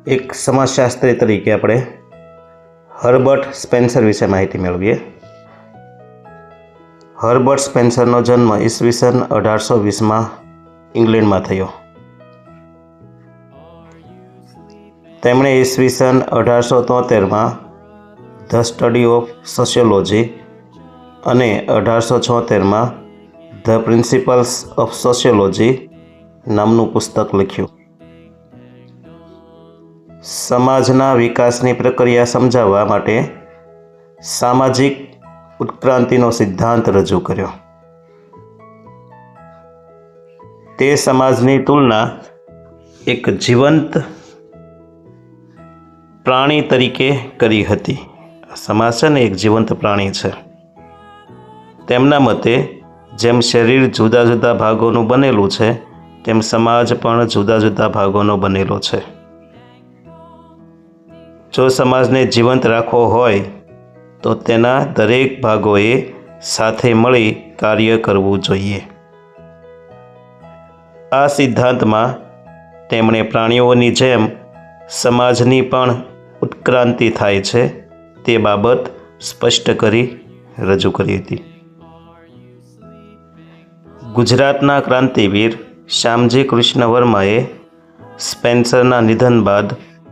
એક સમાજશાસ્ત્રી તરીકે આપણે હર્બર્ટ સ્પેન્સર વિશે માહિતી મેળવીએ. હર્બર્ટ સ્પેન્સરનો જન્મ ઈસવીસન 1820માં ઇંગ્લેન્ડમાં થયો. તેમણે ઈસવીસન 1873માં ધ સ્ટડી ઓફ સોશિયોલોજી અને 1876માં ધ પ્રિન્સિપલ્સ ઓફ સોશિયોલોજી નામનું પુસ્તક લખ્યું. સમાજના વિકાસની પ્રક્રિયા સમજાવવા માટે સામાજિક ઉત્ક્રાંતિનો સિદ્ધાંત રજૂ કર્યો. તે સમાજની તુલના એક જીવંત પ્રાણી તરીકે કરી હતી. સમાજ છે ને એક જીવંત પ્રાણી છે. તેમના મતે જેમ શરીર જુદા જુદા ભાગોનું બનેલું છે તેમ સમાજ પણ જુદા જુદા ભાગોનો બનેલો છે. જો સમાજને જીવંત રાખવો હોય તો તેના દરેક ભાગોએ સાથે મળી કાર્ય કરવું જોઈએ. આ સિદ્ધાંતમાં તેમણે પ્રાણીઓની જેમ સમાજની પણ ઉત્ક્રાંતિ થાય છે તે બાબત સ્પષ્ટ કરી રજૂ કરી હતી. ગુજરાતના ક્રાંતિવીર શ્યામજી કૃષ્ણ વર્માએ સ્પેન્સરના નિધન બાદ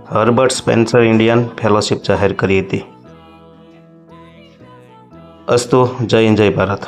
હર્બર્ટ સ્પેન્સર ઇન્ડિયન ફેલોશિપ જાહેર કરી હતી. અસ્તુ. જય હિન્દ, જય ભારત.